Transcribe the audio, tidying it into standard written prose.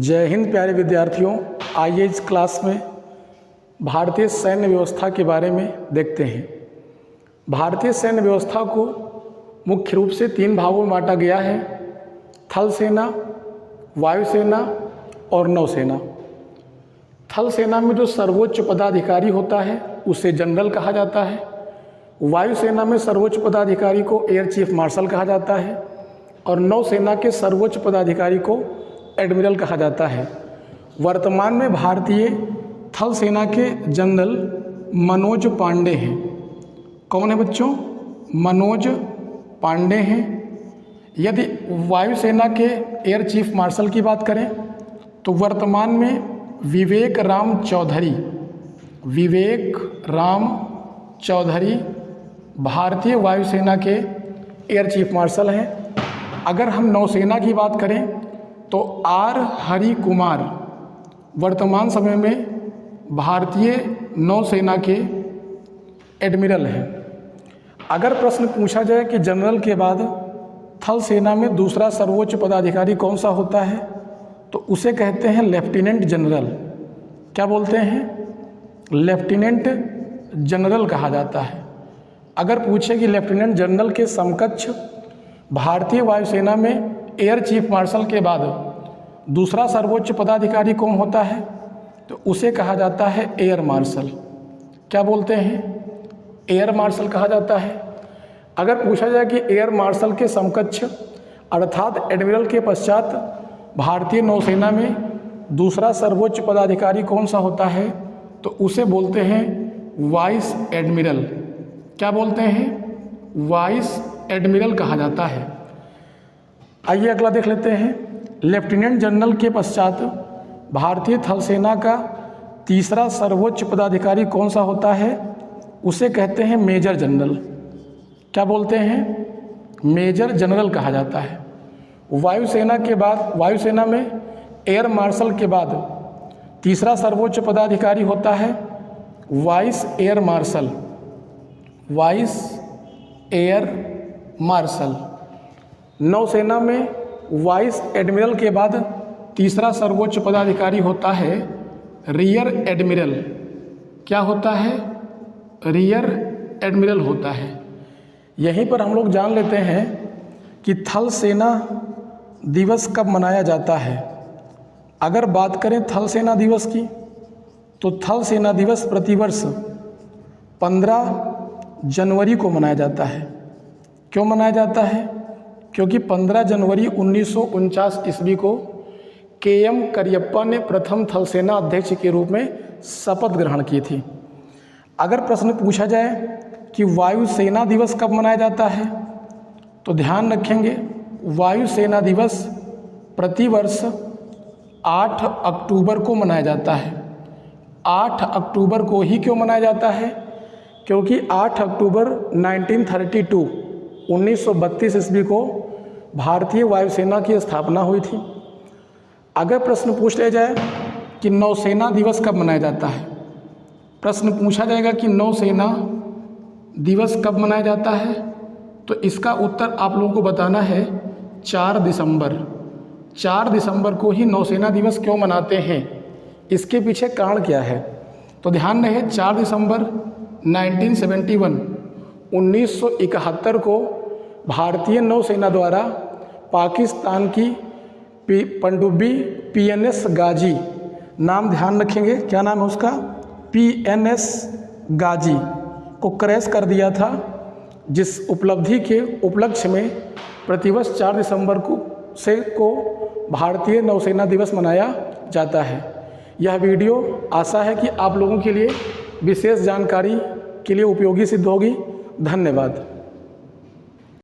जय हिंद प्यारे विद्यार्थियों। आइए इस क्लास में भारतीय सैन्य व्यवस्था के बारे में देखते हैं। भारतीय सैन्य व्यवस्था को मुख्य रूप से 3 भागों में बांटा गया है: थल सेना, वायुसेना और नौसेना। थल सेना में जो सर्वोच्च पदाधिकारी होता है उसे जनरल कहा जाता है। वायुसेना में सर्वोच्च पदाधिकारी को एयर चीफ मार्शल कहा जाता है और नौसेना के सर्वोच्च पदाधिकारी को एडमिरल कहा जाता है। वर्तमान में भारतीय थल सेना के जनरल मनोज पांडे हैं। कौन है बच्चों? मनोज पांडे हैं। यदि वायुसेना के एयर चीफ मार्शल की बात करें तो वर्तमान में विवेक राम चौधरी भारतीय वायुसेना के एयर चीफ मार्शल हैं। अगर हम नौसेना की बात करें तो आर हरि कुमार वर्तमान समय में भारतीय नौसेना के एडमिरल हैं। अगर प्रश्न पूछा जाए कि जनरल के बाद थल सेना में दूसरा सर्वोच्च पदाधिकारी कौन सा होता है तो उसे कहते हैं लेफ्टिनेंट जनरल। क्या बोलते हैं? लेफ्टिनेंट जनरल कहा जाता है। अगर पूछे कि लेफ्टिनेंट जनरल के समकक्ष भारतीय वायुसेना में एयर चीफ मार्शल के बाद दूसरा सर्वोच्च पदाधिकारी कौन होता है तो उसे कहा जाता है एयर मार्शल। क्या बोलते हैं? एयर मार्शल कहा जाता है। अगर पूछा जाए कि एयर मार्शल के समकक्ष अर्थात एडमिरल के पश्चात भारतीय नौसेना में दूसरा सर्वोच्च पदाधिकारी कौन सा होता है तो उसे बोलते हैं वाइस एडमिरल। क्या बोलते हैं? वाइस एडमिरल कहा जाता है। आइए अगला देख लेते हैं। लेफ्टिनेंट जनरल के पश्चात भारतीय थल सेना का तीसरा सर्वोच्च पदाधिकारी कौन सा होता है उसे कहते हैं मेजर जनरल। क्या बोलते हैं? मेजर जनरल कहा जाता है। वायुसेना के बाद वायुसेना में एयर मार्शल के बाद तीसरा सर्वोच्च पदाधिकारी होता है vice air marshal. Vice air marshal. नौसेना में वाइस एडमिरल के बाद तीसरा सर्वोच्च पदाधिकारी होता है रियर एडमिरल। क्या होता है? रियर एडमिरल होता है। यहीं पर हम लोग जान लेते हैं कि थल सेना दिवस कब मनाया जाता है। अगर बात करें थल सेना दिवस की तो थल सेना दिवस प्रतिवर्ष 15 जनवरी को मनाया जाता है। क्यों मनाया जाता है? क्योंकि 15 जनवरी 1949 ईस्वी को के.एम. करियप्पा ने प्रथम थल सेना अध्यक्ष के रूप में शपथ ग्रहण की थी। अगर प्रश्न पूछा जाए कि वायुसेना दिवस कब मनाया जाता है तो ध्यान रखेंगे वायुसेना दिवस प्रतिवर्ष 8 अक्टूबर को मनाया जाता है। 8 अक्टूबर को ही क्यों मनाया जाता है? क्योंकि 8 अक्टूबर 1932 ईस्वी को भारतीय वायुसेना की स्थापना हुई थी। अगर प्रश्न पूछ लिया जाए कि नौसेना दिवस कब मनाया जाता है, प्रश्न पूछा जाएगा कि नौसेना दिवस कब मनाया जाता है तो इसका उत्तर आप लोगों को बताना है 4 दिसंबर। 4 दिसंबर को ही नौसेना दिवस क्यों मनाते हैं, इसके पीछे कारण क्या है तो ध्यान रहे 4 दिसंबर 1971 को भारतीय नौसेना द्वारा पाकिस्तान की पनडुब्बी PNS गाजी, नाम ध्यान रखेंगे क्या नाम है उसका, PNS गाजी को क्रैश कर दिया था, जिस उपलब्धि के उपलक्ष्य में प्रतिवर्ष 4 दिसंबर को भारतीय नौसेना दिवस मनाया जाता है। यह वीडियो आशा है कि आप लोगों के लिए विशेष जानकारी के लिए उपयोगी सिद्ध होगी। धन्यवाद।